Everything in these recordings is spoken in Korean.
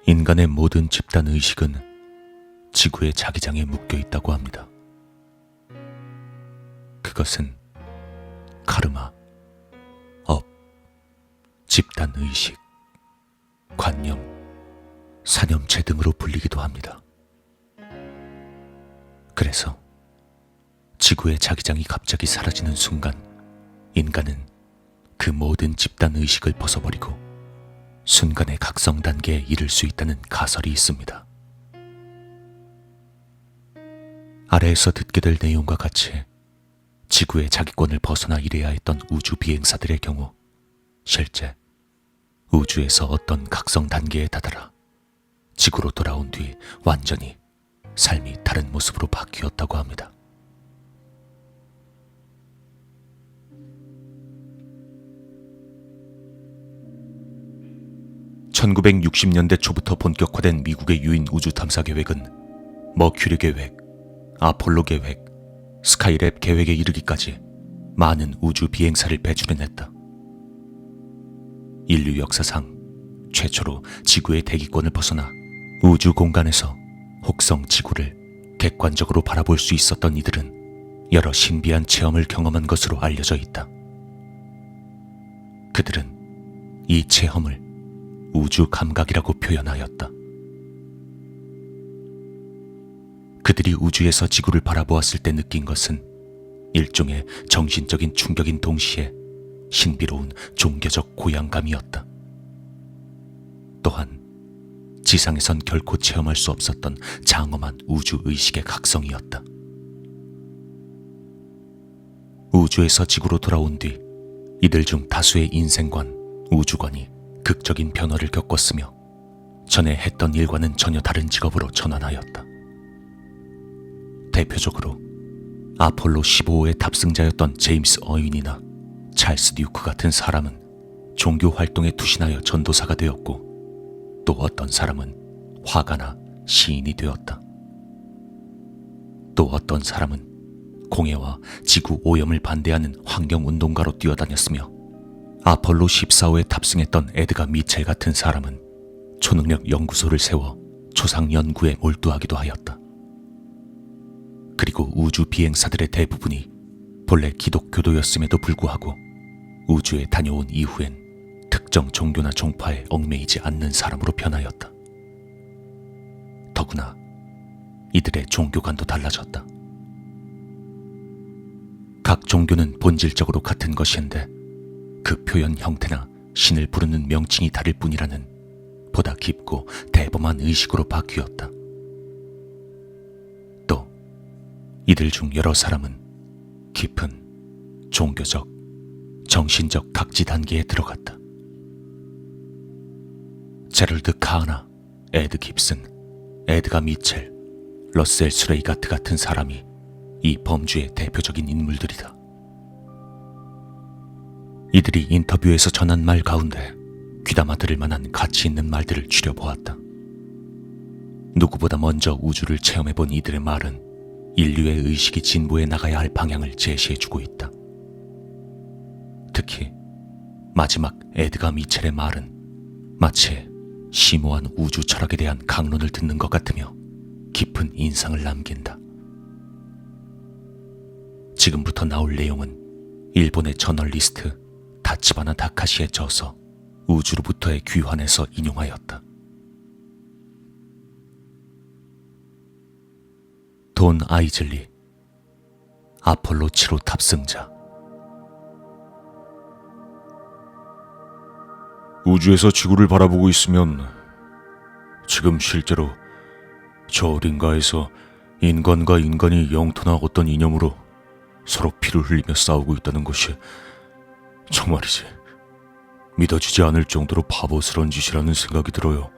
인간의 모든 집단 의식은 지구의 자기장에 묶여 있다고 합니다. 그것은 카르마, 업, 집단 의식, 관념, 사념체 등으로 불리기도 합니다. 그래서 지구의 자기장이 갑자기 사라지는 순간 인간은 그 모든 집단 의식을 벗어버리고 순간의 각성 단계에 이를 수 있다는 가설이 있습니다. 아래에서 듣게 될 내용과 같이 지구의 자기권을 벗어나 일해야 했던 우주 비행사들의 경우 실제 우주에서 어떤 각성 단계에 다다라 지구로 돌아온 뒤 완전히 삶이 다른 모습으로 바뀌었다고 합니다. (1960년대) 초부터 본격화된 미국의 유인 우주 탐사 계획은 머큐리 계획, 아폴로 계획, 스카이랩 계획에 이르기까지 많은 우주 비행사를 배출해냈다. 인류 역사상 최초로 지구의 대기권을 벗어나 우주 공간에서 혹성 지구를 객관적으로 바라볼 수 있었던 이들은 여러 신비한 체험을 경험한 것으로 알려져 있다. 그들은 이 체험을 우주 감각이라고 표현하였다. 그들이 우주에서 지구를 바라보았을 때 느낀 것은 일종의 정신적인 충격인 동시에 신비로운 종교적 고향감이었다. 또한 지상에선 결코 체험할 수 없었던 장엄한 우주의식의 각성이었다. 우주에서 지구로 돌아온 뒤 이들 중 다수의 인생관, 우주관이 극적인 변화를 겪었으며 전에 했던 일과는 전혀 다른 직업으로 전환하였다. 대표적으로 아폴로 15호의 탑승자였던 제임스 어윈이나 찰스 듀크 같은 사람은 종교 활동에 투신하여 전도사가 되었고, 또 어떤 사람은 화가나 시인이 되었다. 또 어떤 사람은 공해와 지구 오염을 반대하는 환경운동가로 뛰어다녔으며, 아폴로 14호에 탑승했던 에드가 미첼 같은 사람은 초능력 연구소를 세워 초상 연구에 몰두하기도 하였다. 그리고 우주 비행사들의 대부분이 본래 기독교도였음에도 불구하고 우주에 다녀온 이후엔 특정 종교나 종파에 얽매이지 않는 사람으로 변하였다. 더구나 이들의 종교관도 달라졌다. 각 종교는 본질적으로 같은 것인데 그 표현 형태나 신을 부르는 명칭이 다를 뿐이라는 보다 깊고 대범한 의식으로 바뀌었다. 또 이들 중 여러 사람은 깊은 종교적, 정신적 각지 단계에 들어갔다. 제럴드 카하나, 에드 깁슨, 에드가 미첼, 러셀 스레이가트 같은 사람이 이 범주의 대표적인 인물들이다. 이들이 인터뷰에서 전한 말 가운데 귀담아 들을 만한 가치 있는 말들을 추려보았다. 누구보다 먼저 우주를 체험해본 이들의 말은 인류의 의식이 진보해 나가야 할 방향을 제시해주고 있다. 특히 마지막 에드가 미첼의 말은 마치 심오한 우주 철학에 대한 강론을 듣는 것 같으며 깊은 인상을 남긴다. 지금부터 나올 내용은 일본의 저널리스트 다치바나 다카시의 저서 우주로부터의 귀환에서 인용하였다. 돈 아이즐리, 아폴로 7호 탑승자. 우주에서 지구를 바라보고 있으면 지금 실제로 저 어딘가에서 인간과 인간이 영토나 어떤 이념으로 서로 피를 흘리며 싸우고 있다는 것이 정말이지 믿어지지 않을 정도로 바보스런 짓이라는 생각이 들어요.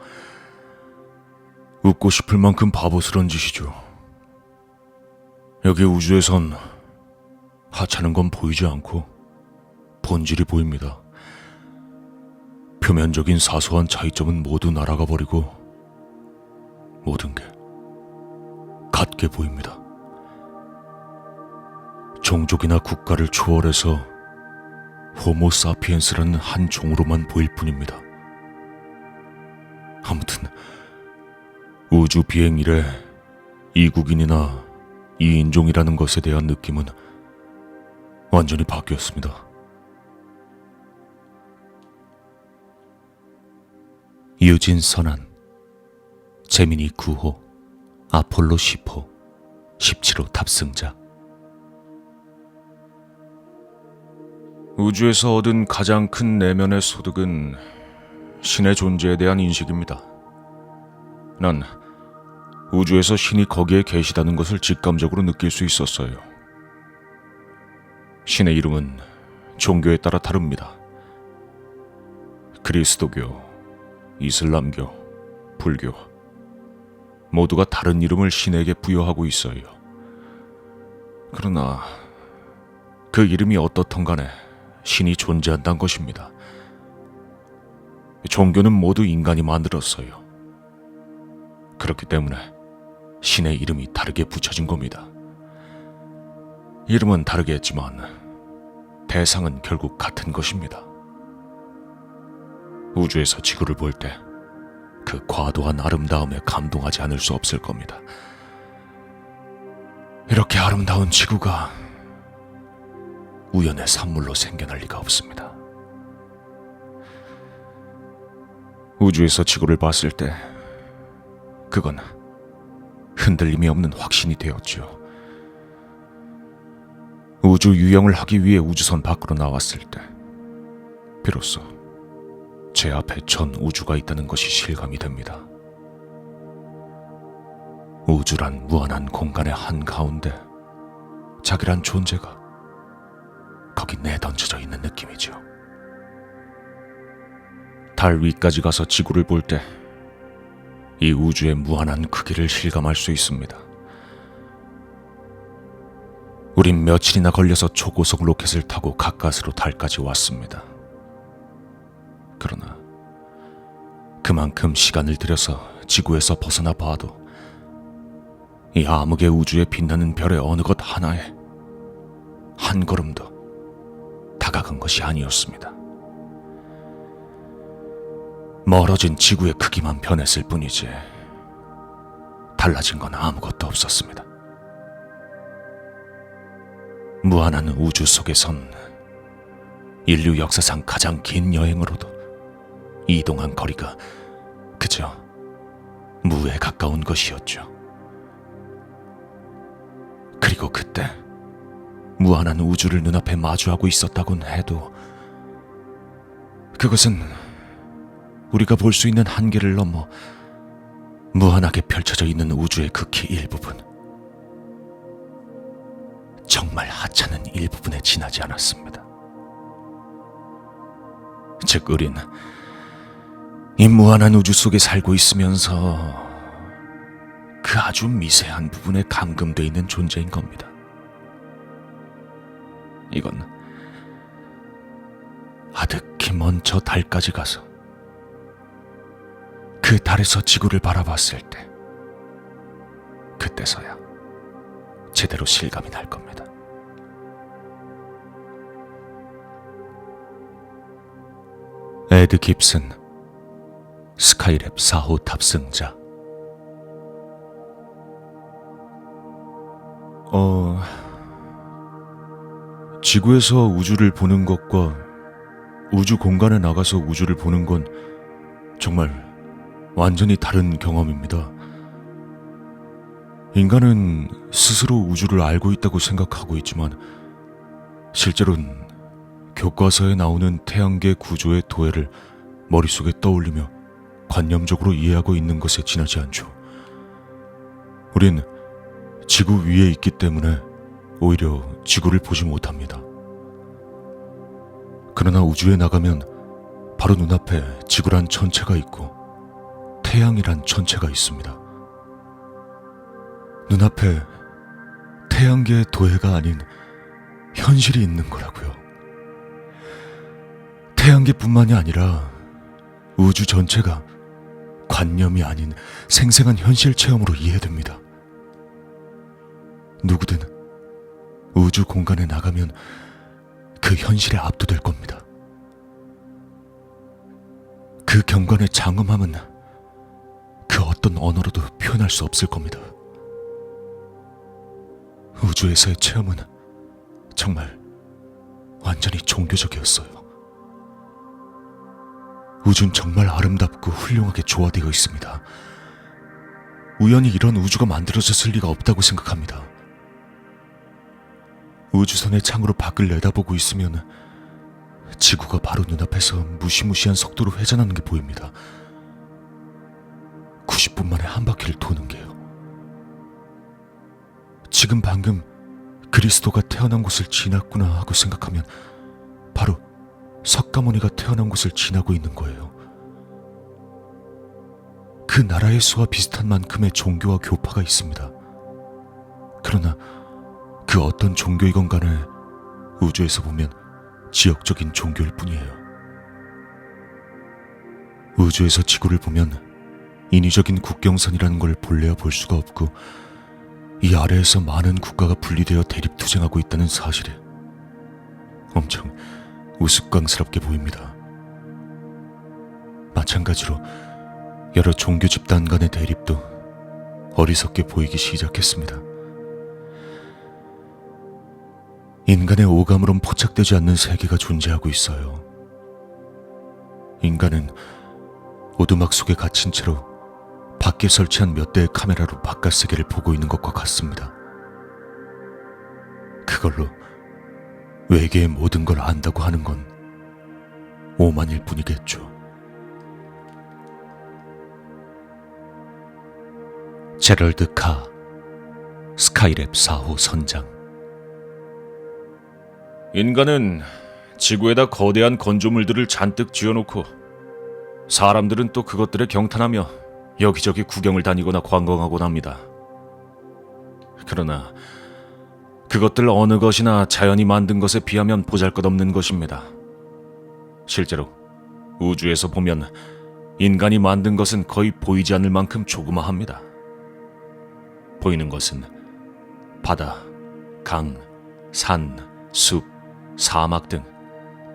웃고 싶을 만큼 바보스런 짓이죠. 여기 우주에선 하찮은 건 보이지 않고 본질이 보입니다. 표면적인 사소한 차이점은 모두 날아가 버리고 모든 게 같게 보입니다. 종족이나 국가를 초월해서 호모 사피엔스라는 한 종으로만 보일 뿐입니다. 아무튼 우주 비행 이래 이국인이나 이인종이라는 것에 대한 느낌은 완전히 바뀌었습니다. 유진 선안, 재민이 9호, 아폴로 10호, 17호 탑승자. 우주에서 얻은 가장 큰 내면의 소득은 신의 존재에 대한 인식입니다. 난 우주에서 신이 거기에 계시다는 것을 직감적으로 느낄 수 있었어요. 신의 이름은 종교에 따라 다릅니다. 그리스도교, 이슬람교, 불교 모두가 다른 이름을 신에게 부여하고 있어요. 그러나 그 이름이 어떻든 간에 신이 존재한다는 것입니다. 종교는 모두 인간이 만들었어요. 그렇기 때문에 신의 이름이 다르게 붙여진 겁니다. 이름은 다르겠지만 대상은 결국 같은 것입니다. 우주에서 지구를 볼 때 그 과도한 아름다움에 감동하지 않을 수 없을 겁니다. 이렇게 아름다운 지구가 우연의 산물로 생겨날 리가 없습니다. 우주에서 지구를 봤을 때 그건 흔들림이 없는 확신이 되었죠. 우주 유영을 하기 위해 우주선 밖으로 나왔을 때 비로소 제 앞에 전 우주가 있다는 것이 실감이 됩니다. 우주란 무한한 공간의 한가운데 자기란 존재가 거기 내던져져 있는 느낌이죠. 달 위까지 가서 지구를 볼 때 이 우주의 무한한 크기를 실감할 수 있습니다. 우린 며칠이나 걸려서 초고속 로켓을 타고 가까스로 달까지 왔습니다. 그러나 그만큼 시간을 들여서 지구에서 벗어나 봐도 이 암흑의 우주에 빛나는 별의 어느 것 하나에 한 걸음도 다가간 것이 아니었습니다. 멀어진 지구의 크기만 변했을 뿐이지 달라진 건 아무것도 없었습니다. 무한한 우주 속에선 인류 역사상 가장 긴 여행으로도 이동한 거리가 그저 무에 가까운 것이었죠. 그리고 그때 무한한 우주를 눈앞에 마주하고 있었다곤 해도 그것은 우리가 볼 수 있는 한계를 넘어 무한하게 펼쳐져 있는 우주의 극히 일부분, 정말 하찮은 일부분에 지나지 않았습니다. 즉 우린 이 무한한 우주 속에 살고 있으면서 그 아주 미세한 부분에 감금돼 있는 존재인 겁니다. 이건 아득히 먼 저 달까지 가서 그 달에서 지구를 바라봤을 때 그때서야 제대로 실감이 날 겁니다. 에드 깁슨, 스카이랩 4호 탑승자. 지구에서 우주를 보는 것과 우주 공간에 나가서 우주를 보는 건 정말 완전히 다른 경험입니다. 인간은 스스로 우주를 알고 있다고 생각하고 있지만 실제로는 교과서에 나오는 태양계 구조의 도해를 머릿속에 떠올리며 관념적으로 이해하고 있는 것에 지나지 않죠. 우린 지구 위에 있기 때문에 오히려 지구를 보지 못합니다. 그러나 우주에 나가면 바로 눈앞에 지구란 천체가 있고 태양이란 천체가 있습니다. 눈앞에 태양계의 도해가 아닌 현실이 있는 거라고요. 태양계뿐만이 아니라 우주 전체가 관념이 아닌 생생한 현실 체험으로 이해됩니다. 누구든 우주 공간에 나가면 그 현실에 압도될 겁니다. 그 경관의 장엄함은 어떤 언어로도 표현할 수 없을 겁니다. 우주에서의 체험은 정말 완전히 종교적이었어요. 우주는 정말 아름답고 훌륭하게 조화되어 있습니다. 우연히 이런 우주가 만들어졌을 리가 없다고 생각합니다. 우주선의 창으로 밖을 내다보고 있으면 지구가 바로 눈앞에서 무시무시한 속도로 회전하는 게 보입니다. 90분 만에 한 바퀴를 도는 게요. 지금 방금 그리스도가 태어난 곳을 지났구나 하고 생각하면 바로 석가모니가 태어난 곳을 지나고 있는 거예요. 그 나라의 수와 비슷한 만큼의 종교와 교파가 있습니다. 그러나 그 어떤 종교이건 간에 우주에서 보면 지역적인 종교일 뿐이에요. 우주에서 지구를 보면 인위적인 국경선이라는 걸 본래야 볼 수가 없고, 이 아래에서 많은 국가가 분리되어 대립투쟁하고 있다는 사실이 엄청 우스꽝스럽게 보입니다. 마찬가지로 여러 종교 집단 간의 대립도 어리석게 보이기 시작했습니다. 인간의 오감으론 포착되지 않는 세계가 존재하고 있어요. 인간은 오두막 속에 갇힌 채로 밖에 설치한 몇 대의 카메라로 바깥 세계를 보고 있는 것과 같습니다. 그걸로 외계의 모든 걸 안다고 하는 건 오만일 뿐이겠죠. 제럴드 카, 스카이랩 4호 선장. 인간은 지구에다 거대한 건조물들을 잔뜩 지어놓고 사람들은 또 그것들에 경탄하며 여기저기 구경을 다니거나 관광하곤 합니다. 그러나 그것들 어느 것이나 자연이 만든 것에 비하면 보잘것없는 것입니다. 실제로 우주에서 보면 인간이 만든 것은 거의 보이지 않을 만큼 조그마합니다. 보이는 것은 바다, 강, 산, 숲, 사막 등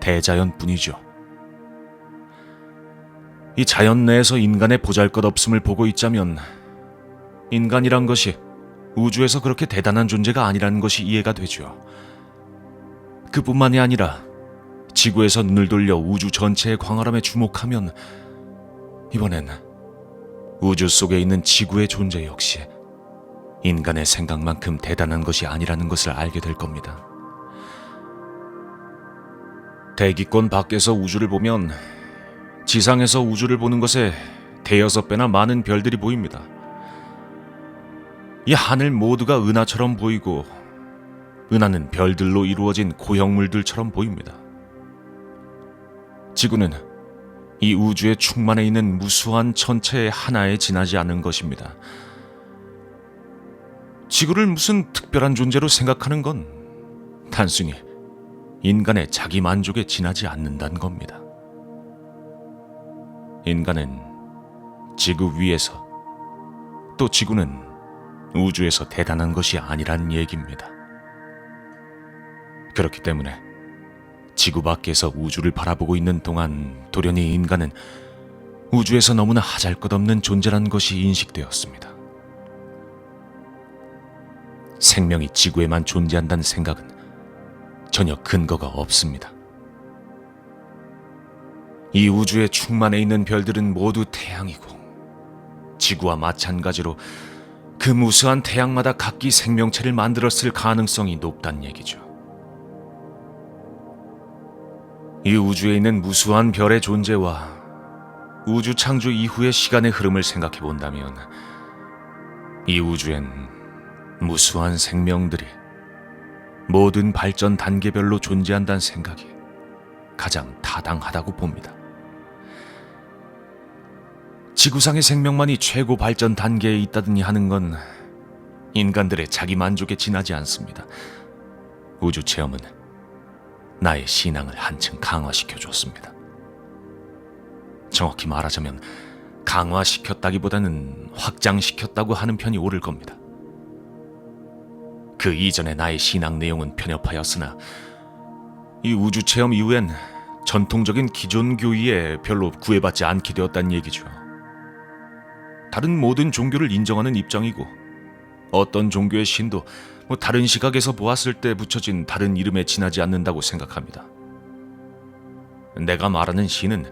대자연뿐이죠. 이 자연 내에서 인간의 보잘것없음을 보고 있자면 인간이란 것이 우주에서 그렇게 대단한 존재가 아니라는 것이 이해가 되죠. 그뿐만이 아니라 지구에서 눈을 돌려 우주 전체의 광활함에 주목하면 이번엔 우주 속에 있는 지구의 존재 역시 인간의 생각만큼 대단한 것이 아니라는 것을 알게 될 겁니다. 대기권 밖에서 우주를 보면 지상에서 우주를 보는 것에 대여섯 배나 많은 별들이 보입니다. 이 하늘 모두가 은하처럼 보이고 은하는 별들로 이루어진 고형물들처럼 보입니다. 지구는 이 우주에 충만해 있는 무수한 천체의 하나에 지나지 않은 것입니다. 지구를 무슨 특별한 존재로 생각하는 건 단순히 인간의 자기 만족에 지나지 않는다는 겁니다. 인간은 지구 위에서, 또 지구는 우주에서 대단한 것이 아니란 얘기입니다. 그렇기 때문에 지구 밖에서 우주를 바라보고 있는 동안 돌연히 인간은 우주에서 너무나 하잘것없는 존재라는 것이 인식되었습니다. 생명이 지구에만 존재한다는 생각은 전혀 근거가 없습니다. 이 우주에 충만해 있는 별들은 모두 태양이고 지구와 마찬가지로 그 무수한 태양마다 각기 생명체를 만들었을 가능성이 높다는 얘기죠. 이 우주에 있는 무수한 별의 존재와 우주 창조 이후의 시간의 흐름을 생각해 본다면 이 우주엔 무수한 생명들이 모든 발전 단계별로 존재한다는 생각이 가장 타당하다고 봅니다. 지구상의 생명만이 최고 발전 단계에 있다더니 하는 건 인간들의 자기 만족에 지나지 않습니다. 우주 체험은 나의 신앙을 한층 강화시켜 줬습니다. 정확히 말하자면 강화시켰다기보다는 확장시켰다고 하는 편이 옳을 겁니다. 그 이전의 나의 신앙 내용은 편협하였으나 이 우주 체험 이후엔 전통적인 기존 교의에 별로 구애받지 않게 되었다는 얘기죠. 다른 모든 종교를 인정하는 입장이고, 어떤 종교의 신도 다른 시각에서 보았을 때 붙여진 다른 이름에 지나지 않는다고 생각합니다. 내가 말하는 신은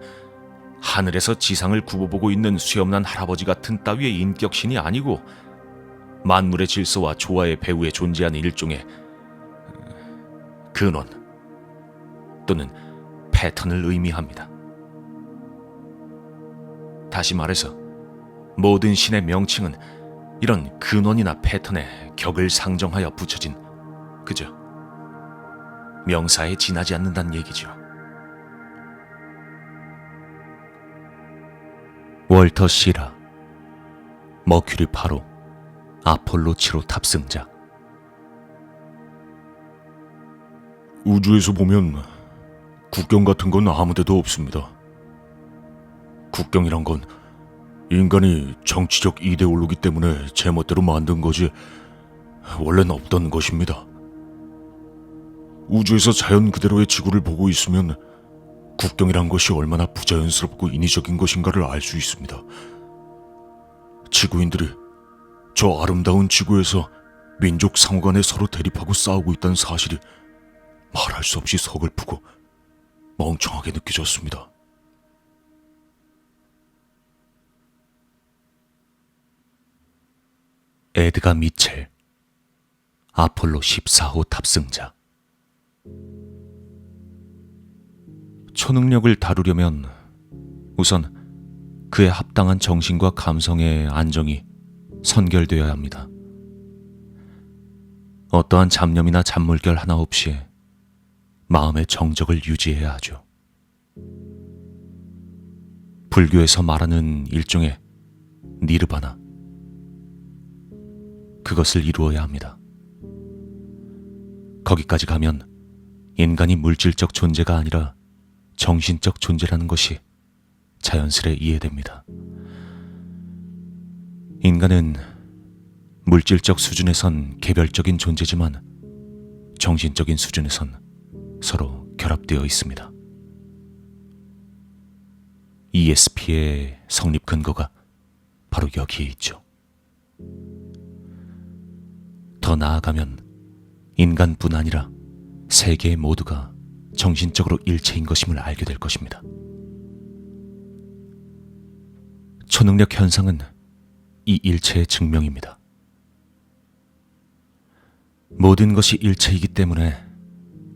하늘에서 지상을 굽어보고 있는 수염난 할아버지 같은 따위의 인격신이 아니고 만물의 질서와 조화의 배후에 존재하는 일종의 근원 또는 패턴을 의미합니다. 다시 말해서 모든 신의 명칭은 이런 근원이나 패턴의 격을 상정하여 붙여진 그저 명사에 지나지 않는다는 얘기죠. 월터 시라, 머큐리 8호, 아폴로 7호 탑승자. 우주에서 보면 국경 같은 건 아무데도 없습니다. 국경이란 건 인간이 정치적 이데올로기 때문에 제멋대로 만든 거지 원래는 없던 것입니다. 우주에서 자연 그대로의 지구를 보고 있으면 국경이란 것이 얼마나 부자연스럽고 인위적인 것인가를 알 수 있습니다. 지구인들이 저 아름다운 지구에서 민족 상호 간에 서로 대립하고 싸우고 있다는 사실이 말할 수 없이 서글프고 멍청하게 느껴졌습니다. 에드가 미첼, 아폴로 14호 탑승자. 초능력을 다루려면 우선 그에 합당한 정신과 감성의 안정이 선결되어야 합니다. 어떠한 잡념이나 잡물결 하나 없이 마음의 정적을 유지해야 하죠. 불교에서 말하는 일종의 니르바나, 그것을 이루어야 합니다. 거기까지 가면 인간이 물질적 존재가 아니라 정신적 존재라는 것이 자연스레 이해됩니다. 인간은 물질적 수준에선 개별적인 존재지만 정신적인 수준에선 서로 결합되어 있습니다. ESP의 성립 근거가 바로 여기에 있죠. 더 나아가면 인간뿐 아니라 세계 모두가 정신적으로 일체인 것임을 알게 될 것입니다. 초능력 현상은 이 일체의 증명입니다. 모든 것이 일체이기 때문에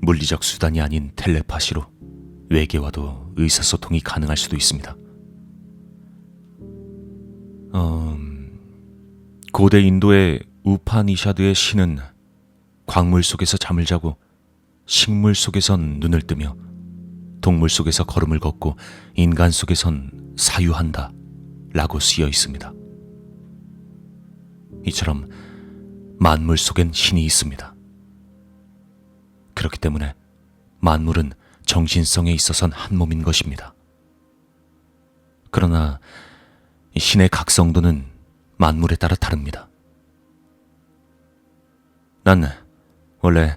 물리적 수단이 아닌 텔레파시로 외계와도 의사소통이 가능할 수도 있습니다. 고대 인도의 우파니샤드의 신은 광물 속에서 잠을 자고 식물 속에선 눈을 뜨며 동물 속에서 걸음을 걷고 인간 속에선 사유한다 라고 쓰여 있습니다. 이처럼 만물 속엔 신이 있습니다. 그렇기 때문에 만물은 정신성에 있어선 한 몸인 것입니다. 그러나 신의 각성도는 만물에 따라 다릅니다. 난 원래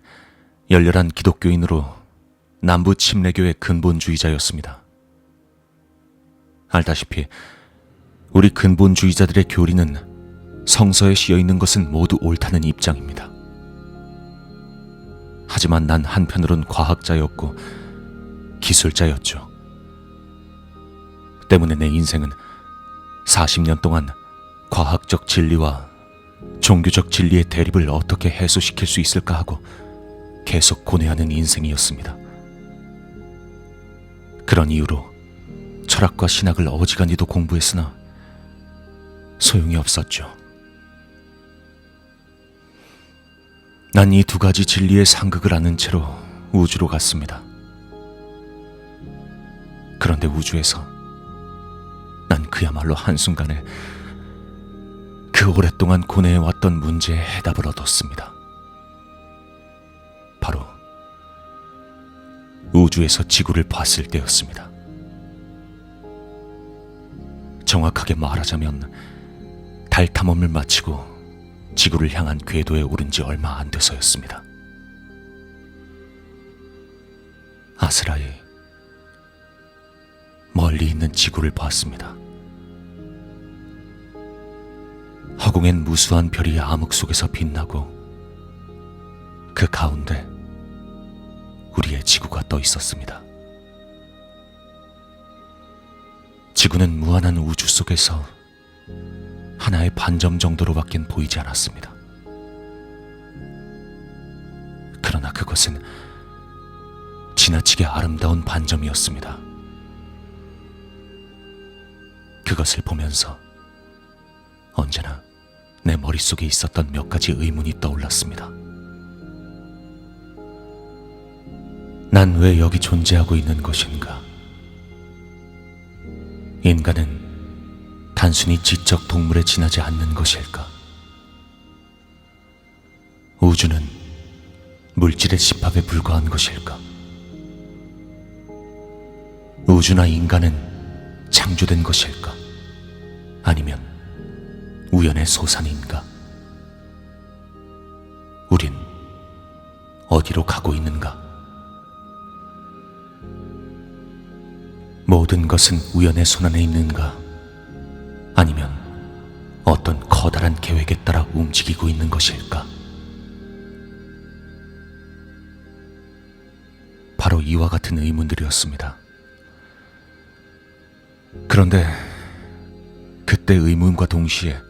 열렬한 기독교인으로 남부 침례교의 근본주의자였습니다. 알다시피 우리 근본주의자들의 교리는 성서에 씌어 있는 것은 모두 옳다는 입장입니다. 하지만 난 한편으론 과학자였고 기술자였죠. 때문에 내 인생은 40년 동안 과학적 진리와 종교적 진리의 대립을 어떻게 해소시킬 수 있을까 하고 계속 고뇌하는 인생이었습니다. 그런 이유로 철학과 신학을 어지간히도 공부했으나 소용이 없었죠. 난 이 두 가지 진리의 상극을 아는 채로 우주로 갔습니다. 그런데 우주에서 난 그야말로 한순간에 그 오랫동안 고뇌해왔던 문제의 해답을 얻었습니다. 바로 우주에서 지구를 봤을 때였습니다. 정확하게 말하자면 달 탐험을 마치고 지구를 향한 궤도에 오른 지 얼마 안 돼서였습니다. 아스라이, 멀리 있는 지구를 봤습니다. 화공엔 무수한 별이 암흑 속에서 빛나고 그 가운데 우리의 지구가 떠 있었습니다. 지구는 무한한 우주 속에서 하나의 반점 정도로밖엔 보이지 않았습니다. 그러나 그것은 지나치게 아름다운 반점이었습니다. 그것을 보면서 언제나 내 머릿속에 있었던 몇 가지 의문이 떠올랐습니다. 난 왜 여기 존재하고 있는 것인가? 인간은 단순히 지적 동물에 지나지 않는 것일까? 우주는 물질의 집합에 불과한 것일까? 우주나 인간은 창조된 것일까? 아니면 우연의 소산인가? 우린 어디로 가고 있는가? 모든 것은 우연의 손안에 있는가? 아니면 어떤 커다란 계획에 따라 움직이고 있는 것일까? 바로 이와 같은 의문들이었습니다. 그런데 그때 의문과 동시에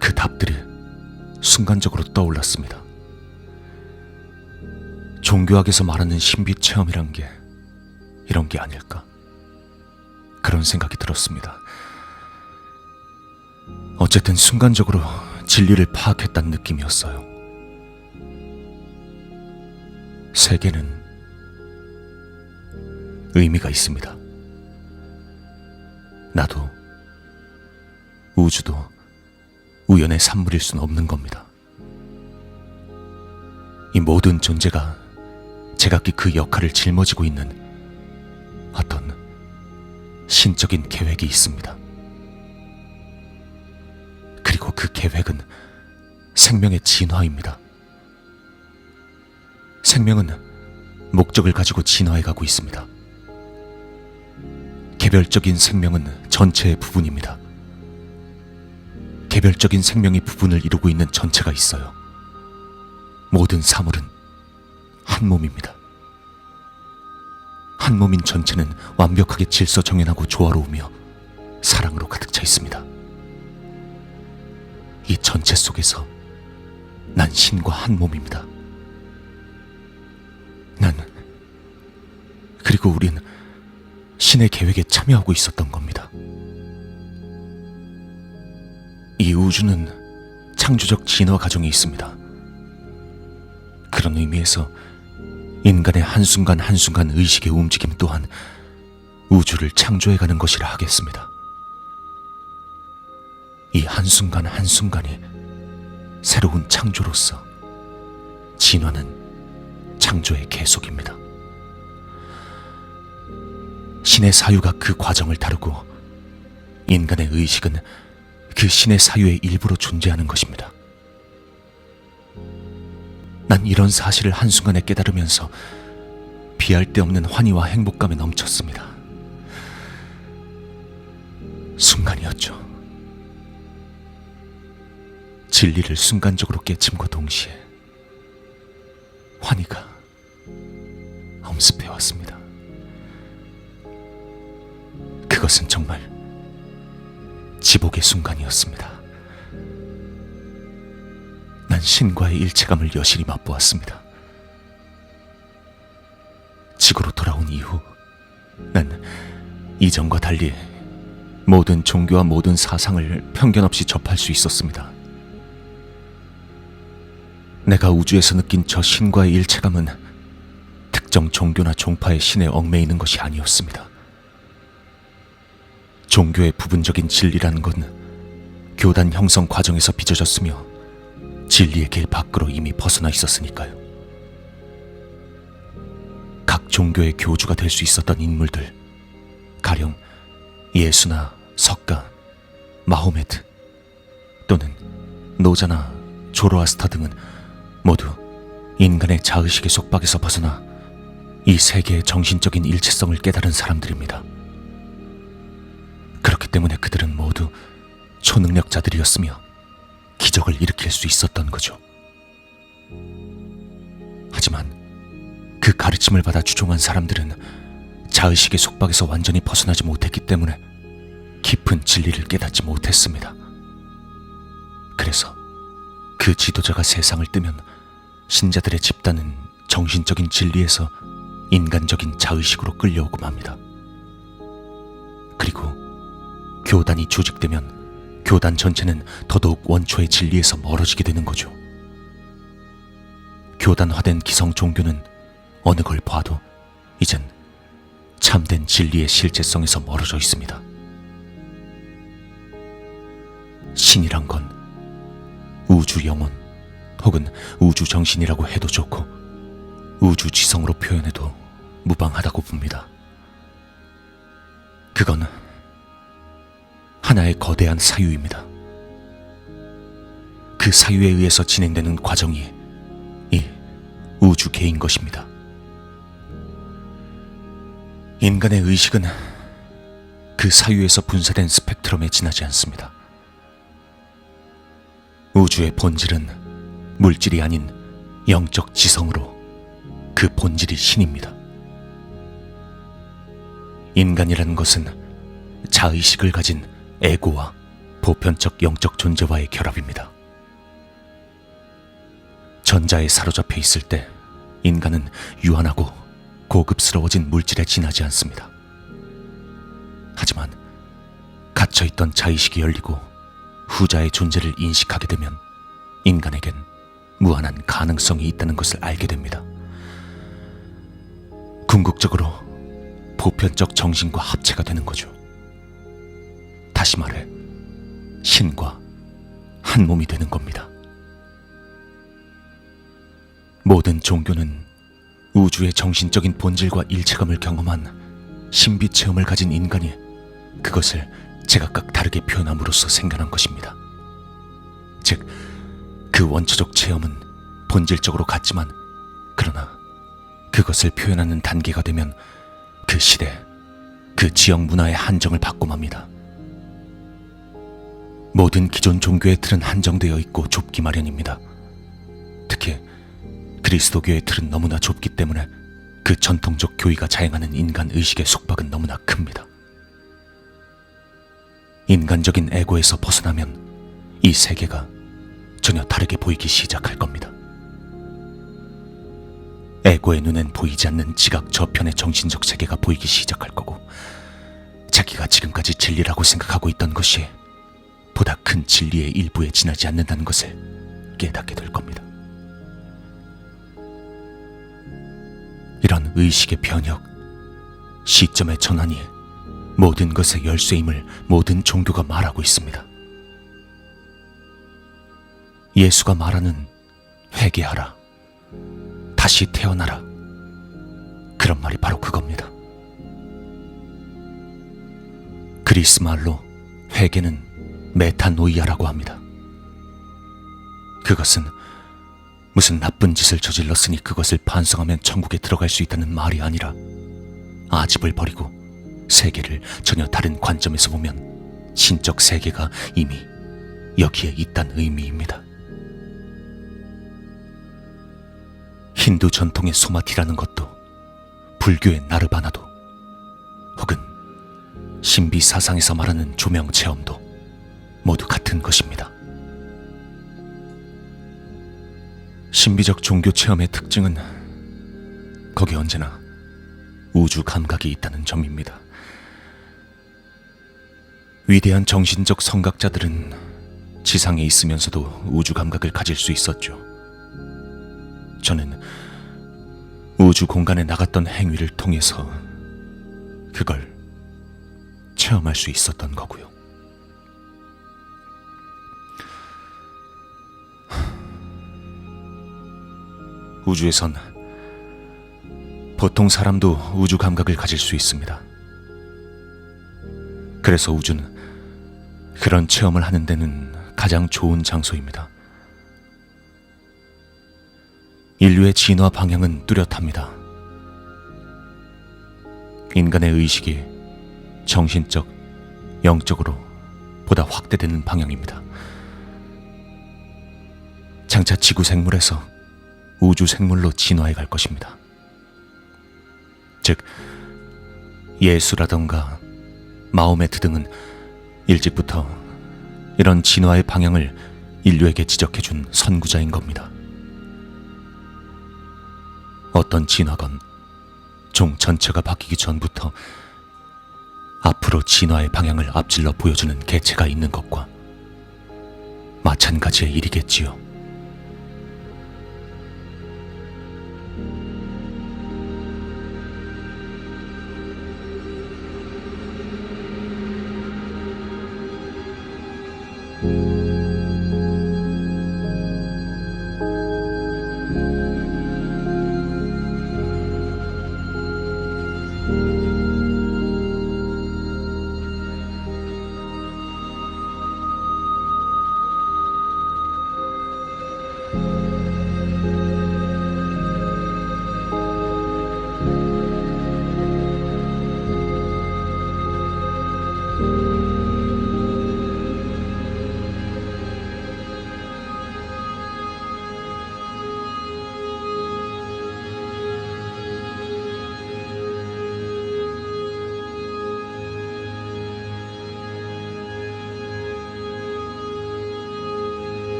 그 답들이 순간적으로 떠올랐습니다. 종교학에서 말하는 신비 체험이란 게 이런 게 아닐까? 그런 생각이 들었습니다. 어쨌든 순간적으로 진리를 파악했다는 느낌이었어요. 세계는 의미가 있습니다. 나도 우주도 우연의 산물일 수는 없는 겁니다. 이 모든 존재가 제각기 그 역할을 짊어지고 있는 어떤 신적인 계획이 있습니다. 그리고 그 계획은 생명의 진화입니다. 생명은 목적을 가지고 진화해가고 있습니다. 개별적인 생명은 전체의 부분입니다. 개별적인 생명이 부분을 이루고 있는 전체가 있어요. 모든 사물은 한 몸입니다. 한 몸인 전체는 완벽하게 질서 정연하고 조화로우며 사랑으로 가득 차 있습니다. 이 전체 속에서 난 신과 한 몸입니다. 그리고 우린 신의 계획에 참여하고 있었던 겁니다. 이 우주는 창조적 진화 과정이 있습니다. 그런 의미에서 인간의 한순간 한순간 의식의 움직임 또한 우주를 창조해가는 것이라 하겠습니다. 이 한순간 한순간이 새로운 창조로서 진화는 창조의 계속입니다. 신의 사유가 그 과정을 다루고 인간의 의식은 그 신의 사유의 일부로 존재하는 것입니다. 난 이런 사실을 한순간에 깨달으면서 비할 데 없는 환희와 행복감에 넘쳤습니다. 순간이었죠. 진리를 순간적으로 깨침과 동시에 환희가 엄습해왔습니다. 그것은 정말 지복의 순간이었습니다. 난 신과의 일체감을 여실히 맛보았습니다. 지구로 돌아온 이후 난 이전과 달리 모든 종교와 모든 사상을 편견 없이 접할 수 있었습니다. 내가 우주에서 느낀 저 신과의 일체감은 특정 종교나 종파의 신에 얽매이는 것이 아니었습니다. 종교의 부분적인 진리라는 건 교단 형성 과정에서 빚어졌으며 진리의 길 밖으로 이미 벗어나 있었으니까요. 각 종교의 교주가 될 수 있었던 인물들, 가령 예수나 석가, 마호메트 또는 노자나 조로아스터 등은 모두 인간의 자의식의 속박에서 벗어나 이 세계의 정신적인 일체성을 깨달은 사람들입니다. 그렇기 때문에 그들은 모두 초능력자들이었으며 기적을 일으킬 수 있었던 거죠. 하지만 그 가르침을 받아 추종한 사람들은 자의식의 속박에서 완전히 벗어나지 못했기 때문에 깊은 진리를 깨닫지 못했습니다. 그래서 그 지도자가 세상을 뜨면 신자들의 집단은 정신적인 진리에서 인간적인 자의식으로 끌려오고 맙니다. 그리고 교단이 조직되면 교단 전체는 더더욱 원초의 진리에서 멀어지게 되는 거죠. 교단화된 기성 종교는 어느 걸 봐도 이젠 참된 진리의 실제성에서 멀어져 있습니다. 신이란 건 우주 영혼 혹은 우주 정신이라고 해도 좋고 우주 지성으로 표현해도 무방하다고 봅니다. 그건 하나의 거대한 사유입니다. 그 사유에 의해서 진행되는 과정이 이 우주계인 것입니다. 인간의 의식은 그 사유에서 분사된 스펙트럼에 지나지 않습니다. 우주의 본질은 물질이 아닌 영적 지성으로 그 본질이 신입니다. 인간이라는 것은 자의식을 가진 에고와 보편적 영적 존재와의 결합입니다. 전자에 사로잡혀 있을 때 인간은 유한하고 고급스러워진 물질에 지나지 않습니다. 하지만 갇혀있던 자의식이 열리고 후자의 존재를 인식하게 되면 인간에겐 무한한 가능성이 있다는 것을 알게 됩니다. 궁극적으로 보편적 정신과 합체가 되는 거죠. 다시 말해 신과 한 몸이 되는 겁니다. 모든 종교는 우주의 정신적인 본질과 일체감을 경험한 신비 체험을 가진 인간이 그것을 제각각 다르게 표현함으로써 생겨난 것입니다. 즉, 그 원초적 체험은 본질적으로 같지만 그러나 그것을 표현하는 단계가 되면 그 시대, 그 지역 문화의 한정을 받고 맙니다. 모든 기존 종교의 틀은 한정되어 있고 좁기 마련입니다. 특히 그리스도교의 틀은 너무나 좁기 때문에 그 전통적 교의가 자행하는 인간 의식의 속박은 너무나 큽니다. 인간적인 에고에서 벗어나면 이 세계가 전혀 다르게 보이기 시작할 겁니다. 에고의 눈엔 보이지 않는 지각 저편의 정신적 세계가 보이기 시작할 거고, 자기가 지금까지 진리라고 생각하고 있던 것이 보다 큰 진리의 일부에 지나지 않는다는 것을 깨닫게 될 겁니다. 이런 의식의 변혁, 시점의 전환이 모든 것의 열쇠임을 모든 종교가 말하고 있습니다. 예수가 말하는 회개하라, 다시 태어나라, 그런 말이 바로 그겁니다. 그리스 말로 회개는 메타노이아라고 합니다. 그것은 무슨 나쁜 짓을 저질렀으니 그것을 반성하면 천국에 들어갈 수 있다는 말이 아니라 아집을 버리고 세계를 전혀 다른 관점에서 보면 신적 세계가 이미 여기에 있다는 의미입니다. 힌두 전통의 소마티라는 것도 불교의 나르바나도 혹은 신비 사상에서 말하는 조명 체험도 모두 같은 것입니다. 신비적 종교 체험의 특징은 거기 언제나 우주 감각이 있다는 점입니다. 위대한 정신적 성각자들은 지상에 있으면서도 우주 감각을 가질 수 있었죠. 저는 우주 공간에 나갔던 행위를 통해서 그걸 체험할 수 있었던 거고요. 우주에선 보통 사람도 우주 감각을 가질 수 있습니다. 그래서 우주는 그런 체험을 하는 데는 가장 좋은 장소입니다. 인류의 진화 방향은 뚜렷합니다. 인간의 의식이 정신적, 영적으로 보다 확대되는 방향입니다. 장차 지구 생물에서 우주 생물로 진화해 갈 것입니다. 즉, 예수라던가 마호메트 등은 일찍부터 이런 진화의 방향을 인류에게 지적해준 선구자인 겁니다. 어떤 진화건 종 전체가 바뀌기 전부터 앞으로 진화의 방향을 앞질러 보여주는 개체가 있는 것과 마찬가지의 일이겠지요.